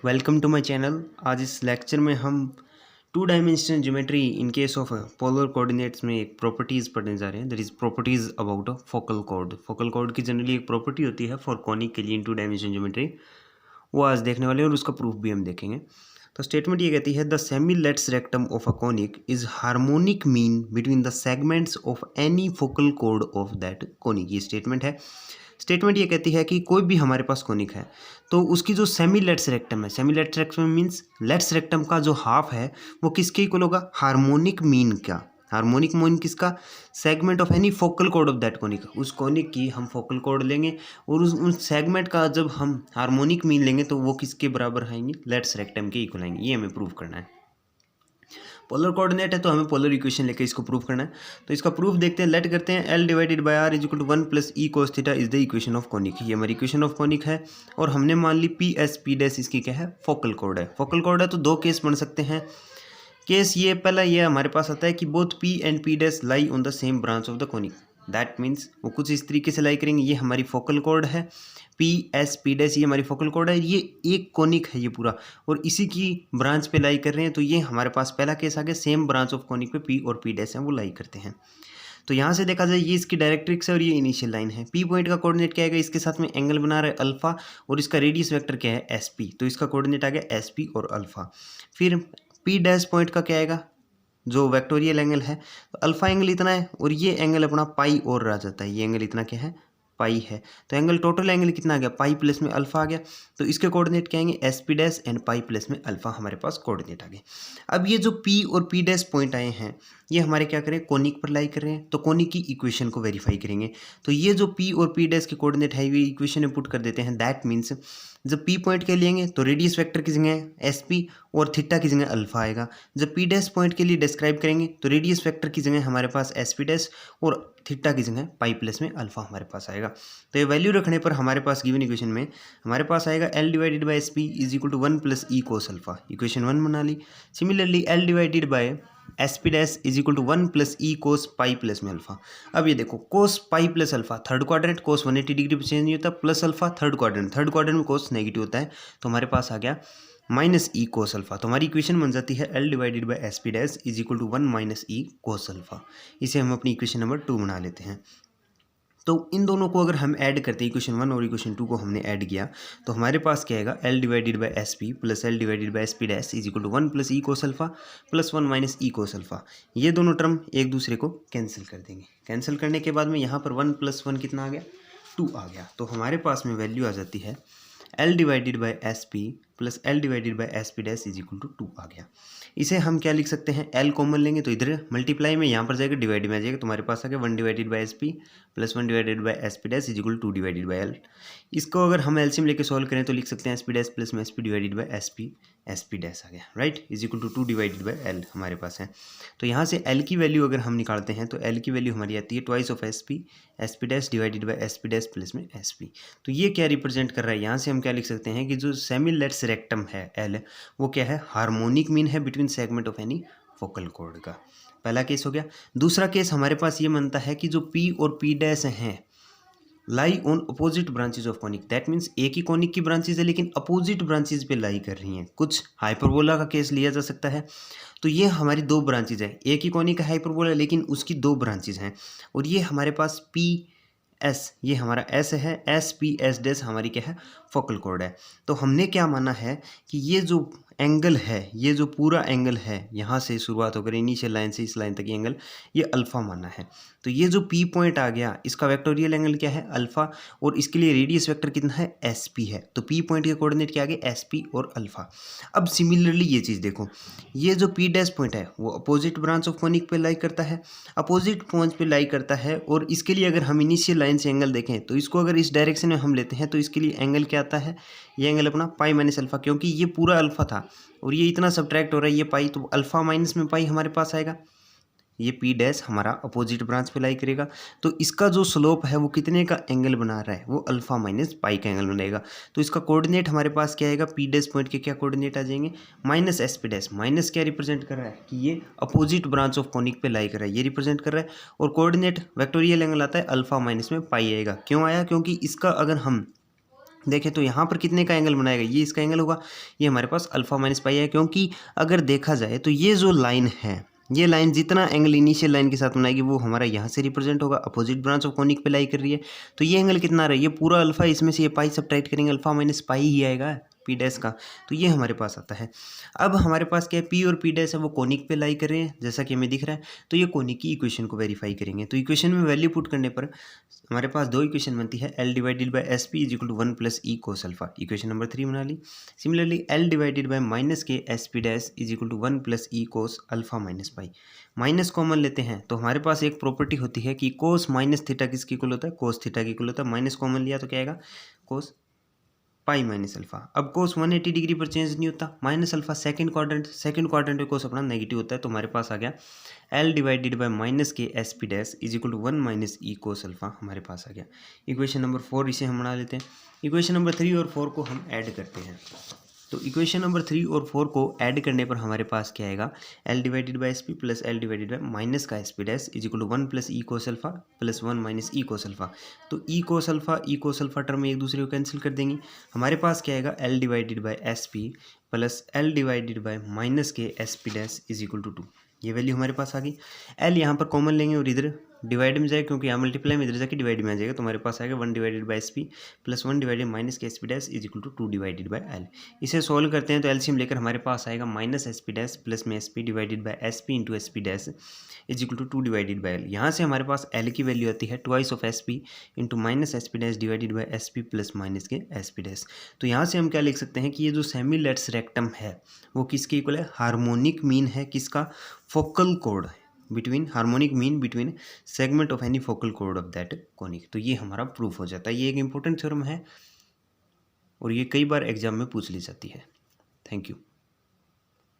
Welcome to my channel. आज इस lecture में हम two dimensional geometry in case of polar coordinates में एक प्रॉपर्टीज़ पढ़ने जा रहे हैं। That is properties about a focal cord. Focal cord की जनरली एक प्रॉपर्टी होती है फॉर कॉनिक के लिए इन टू डायमेंशनल ज्योमेट्री, वो आज देखने वाले हैं और उसका प्रूफ भी हम देखेंगे। तो स्टेटमेंट ये कहती है the semi let's rectum of a conic is harmonic mean between the segments of any focal cord of that conic. ये स्टेटमेंट है। स्टेटमेंट ये कहती है कि कोई भी हमारे पास कॉनिक है तो उसकी जो सेमी लेट्स रेक्टम है, semi let's rectum means let's rectum का जो हाफ है वो किसके इक्वल होगा? हार्मोनिक मीन का। हार्मोनिक मीन किसका? Segment of any focal cord of that conic. उस कॉनिक की हम फोकल कॉर्ड लेंगे और उस सेगमेंट का जब हम हार्मोनिक मीन लेंगे तो वो किसके बराबर आएंगे? लेट्स रेक्टम के इक्वल आएंगे। ये हमें प्रूव करना है। पोलर कोऑर्डिनेट है तो हमें पोलर इक्वेशन लेके इसको प्रूव करना है। तो इसका प्रूफ देखते हैं। लेट करते हैं L divided by R is equal to 1 plus E cos theta is the equation of conic. ये हमारी इक्वेशन ऑफ कॉनिक है और हमने मान ली पी एस पी डैश इसकी क्या है? फोकल कॉर्ड है। फोकल कॉर्ड है तो दो केस बन सकते हैं। केस ये पहला ये हमारे पास आता है कि both P and P dash lie on the same branch of the conic. That means वो कुछ इस तरीके से लाई करेंगे। ये हमारी फोकल कॉर्ड है, पी एस पी डैश ये हमारी फोकल कॉर्ड है। ये एक कॉनिक है ये पूरा और इसी की ब्रांच पे लाई कर रहे हैं। तो ये हमारे पास पहला केस आ गया। सेम ब्रांच ऑफ कॉनिक पे पी और पी डैश है वो लाई करते हैं। तो यहाँ से देखा जाए ये इसकी डायरेक्ट्रिक्स है और ये इनिशियल लाइन है। पी पॉइंट का कोऑर्डिनेट क्या आएगा? इसके साथ में एंगल बना रहा है अल्फा और इसका रेडियस वेक्टर क्या है? S P. तो इसका कोऑर्डिनेट आ गया एस पी और अल्फा। फिर पी डैश पॉइंट का क्या आएगा? जो वेक्टोरियल एंगल है तो अल्फा एंगल इतना है और ये एंगल अपना पाई और रह जाता है। ये एंगल इतना क्या है? पाई है। तो एंगल टोटल एंगल कितना आ गया? पाई प्लस में अल्फा आ गया। तो इसके कोऑर्डिनेट क्या आएंगे? S P dash and pi plus में अल्फा हमारे पास कोऑर्डिनेट आ गए। अब ये जो पी और पी डैश पॉइंट आए हैं ये हमारे क्या करें? कोनिक पर लाई कर रहे हैं। तो कोनिक की इक्वेशन को वेरीफाई करेंगे। तो ये जो पी और पी डैश के कोऑर्डिनेट है ये इक्वेशन में पुट कर देते हैं। दैट मीन्स जब पी पॉइंट के लेंगे तो रेडियस वेक्टर की जगह एस पी और थीटा की जगह अल्फा आएगा। जब पी डैश पॉइंट के लिए डिस्क्राइब करेंगे तो रेडियस वेक्टर की जगह हमारे पास एस पी डैश और थीटा की जगह पाई प्लस में अल्फा हमारे पास आएगा। तो ये वैल्यू रखने पर हमारे पास गिवन इक्वेशन में हमारे पास आएगा L divided by S P is equal to 1 plus E cos alpha. Equation 1 बना ली। Similarly L divided by S P dash is equal to 1 plus E cos pi plus में अल्फा। अब ये देखो cos pi plus alpha third quadrant, cos 180 degree पर change नहीं होता, plus alpha third quadrant में कोस नेगेटिव होता है। तो हमारे पास आ गया माइनस ई कोस अल्फा। तो हमारी इक्वेशन बन जाती है L divided by S P dash is equal to 1 minus E cos alpha. इसे हम अपनी इक्वेशन नंबर 2 बना लेते हैं। तो इन दोनों को अगर हम ऐड करते हैं, इक्वेशन 1 और इक्वेशन 2 को हमने ऐड किया तो हमारे पास क्या आएगा? L divided by S P plus L divided by S P dash is equal to 1 plus E cos alpha plus 1 minus E cos alpha. ये दोनों टर्म एक दूसरे को कैंसिल कर देंगे। कैंसिल करने के बाद में यहाँ पर 1 प्लस 1 कितना आ गया? 2 आ गया। तो हमारे पास में वैल्यू आ जाती है L divided by S P plus L divided by S P dash is equal to 2 आ गया। इसे हम क्या लिख सकते हैं? L कॉमन लेंगे तो इधर मल्टीप्लाई में यहाँ पर जाएगा, डिवाइड में आ जाएगा। तुम्हारे पास आ गया 1 divided by S P plus 1 divided by S P dash is equal to 2 divided by L। इसको अगर हम एलसीएम लेके सॉल्व करें तो लिख सकते हैं एस पी डैश प्लस में S P divided by S P dash आ गया, right, is equal to 2 divided by L हमारे पास है। तो यहाँ से L की वैल्यू अगर हम निकालते हैं तो L की वैल्यू हमारी आती है twice of S P dash divided by S P dash plus में एस पी। तो ये क्या रिप्रेजेंट कर रहा है? यहाँ से हम क्या लिख सकते हैं कि जो सेमी लेट्स रेक्टम है L वो क्या है? हार्मोनिक मीन है between segment of any focal cord का। पहला केस हो गया। दूसरा केस हमारे पास ये बनता है कि जो P और P डैश हैं lie on opposite branches of conic. That means एक ही कॉनिक की ब्रांचेज है लेकिन अपोजिट ब्रांचेज पे लाई कर रही हैं। कुछ हाइपरबोला का केस लिया जा सकता है। तो ये हमारी दो ब्रांचेज है, एक ही कॉनिक का हाइपरबोला लेकिन उसकी दो ब्रांचेज हैं और ये हमारे पास पी एस, ये हमारा एस है, एस पी एस डैश हमारी क्या है? फोकल कॉर्ड है। तो हमने क्या माना है कि ये जो एंगल है, ये जो पूरा एंगल है यहाँ से शुरुआत होकर इनिशियल लाइन से इस लाइन तक ये एंगल ये अल्फ़ा माना है। तो ये जो पी पॉइंट आ गया इसका वेक्टोरियल एंगल क्या है? अल्फ़ा और इसके लिए रेडियस वेक्टर कितना है? एस पी है। तो पी पॉइंट के कोऑर्डिनेट क्या आ गए? एस पी और अल्फ़ा। अब सिमिलरली ये चीज़ देखो, ये जो पी डैश पॉइंट है वो अपोजिट ब्रांच ऑफ कॉनिक पे लाई करता है, अपोजिट पॉइंट पे लाई करता है और इसके लिए अगर हम इनिशियल लाइन से एंगल देखें तो इसको अगर इस डायरेक्शन में हम लेते हैं तो इसके लिए एंगल क्या आता है? ये एंगल अपना पाई माइनस अल्फ़ा, क्योंकि ये पूरा अल्फ़ा था और ये इतना सब्ट्रैक्ट हो रहा है ये पाई, तो अल्फ़ा माइनस में पाई हमारे पास आएगा। ये पी डैश हमारा अपोजिट ब्रांच पे लाई करेगा तो इसका जो स्लोप है वो कितने का एंगल बना रहा है? वो अल्फ़ा माइनस पाई का एंगल बनाएगा। तो इसका कोऑर्डिनेट हमारे पास क्या आएगा? पी डैश पॉइंट के क्या कोऑर्डिनेट आ जाएंगे? Minus S P dash. Minus क्या रिप्रेजेंट कर रहा है? कि ये अपोजिट ब्रांच ऑफ कॉनिक पे लाई कर रहा है, ये रिप्रेजेंट कर रहा है। और कोऑर्डिनेट वेक्टोरियल एंगल आता है अल्फ़ा माइनस में पाई आएगा। क्यों आया? क्योंकि इसका अगर हम देखें तो यहाँ पर कितने का एंगल बनाएगा, ये इसका एंगल होगा, ये हमारे पास अल्फा माइनस पाई है। क्योंकि अगर देखा जाए तो ये जो लाइन है, ये लाइन जितना एंगल इनिशियल लाइन के साथ बनाएगी वो हमारा यहाँ से रिप्रेजेंट होगा, अपोजिट ब्रांच ऑफ कोनिक पे लाई कर रही है। तो ये एंगल कितना आ रहा है, ये पूरा अल्फा, इसमें से ये पाई सब्ट्रैक्ट करेंगे, अल्फा माइनस पाई ही आएगा पी डैश का। तो ये हमारे पास आता है। अब हमारे पास क्या है, पी और पी डैश है वो कोनिक पे लाई कर रहे हैं जैसा कि हमें दिख रहा है। तो ये कोनिक की इक्वेशन को वेरीफाई करेंगे। तो इक्वेशन में वैल्यू पुट करने पर हमारे पास दो इक्वेशन बनती है, L divided by S P is equal to 1 plus E cos alpha, equation number 3 बना ली। Similarly L divided by minus के S P dash is equal to 1 plus E cos alpha minus pi. Minus common लेते हैं तो हमारे पास एक property होती है कि कोस माइनस थीटा किसकी इक्वल होता है, कोस थीटा की इक्वल होता है। माइनस कॉमन लिया तो क्या आएगा, कोस पाई माइनस अल्फा। अब कोस 180 डिग्री पर चेंज नहीं होता, माइनस अल्फा सेकंड क्वाड्रेंट में कोस अपना नेगेटिव होता है। तो हमारे पास आ गया एल डिवाइडेड बाय माइनस के S P dash is equal to 1 minus E cos alpha हमारे पास आ गया। इक्वेशन नंबर 4 इसे हम बना लेते हैं। इक्वेशन नंबर 3 और 4 को हम ऐड करते हैं। तो इक्वेशन नंबर 3 और 4 को ऐड करने पर हमारे पास क्या आएगा, L divided by S P plus L divided by minus का S P dash is equal to 1 plus E cos alpha plus 1 minus E cos alpha. तो ई कोस अल्फा टर्म एक दूसरे को कैंसिल कर देंगे। हमारे पास क्या आएगा, L divided by S P plus L divided by minus के S P dash is equal to 2। ये वैल्यू हमारे पास आ गई। एल यहाँ पर कॉमन लेंगे और इधर डिवाइड में जाएगा, क्योंकि यहाँ मल्टीप्लाई में इधर जाके डिवाइड में आ जाएगा। तो हमारे पास आएगा 1 divided by S P plus 1 divided minus के S P dash is equal to 2 divided by L. इसे सॉल्व करते हैं तो एलसीएम लेकर हमारे पास आएगा minus S P dash plus में S P divided by S P into S P dash is equal to 2 divided by L. यहाँ से हमारे पास एल की वैल्यू आती है twice of S P into minus S P dash divided by S P plus minus के S P dash. तो यहाँ से हम क्या लिख सकते हैं कि ये जो सेमीलेट्स रेक्टम है वो किसके इक्वल है, हार्मोनिक मीन है किसका, focal code between, harmonic mean between segment of any focal code of that conic. तो ये हमारा प्रूफ हो जाता है। ये एक इंपॉर्टेंट थ्योरम है और ये कई बार एग्जाम में पूछ ली जाती है। Thank you.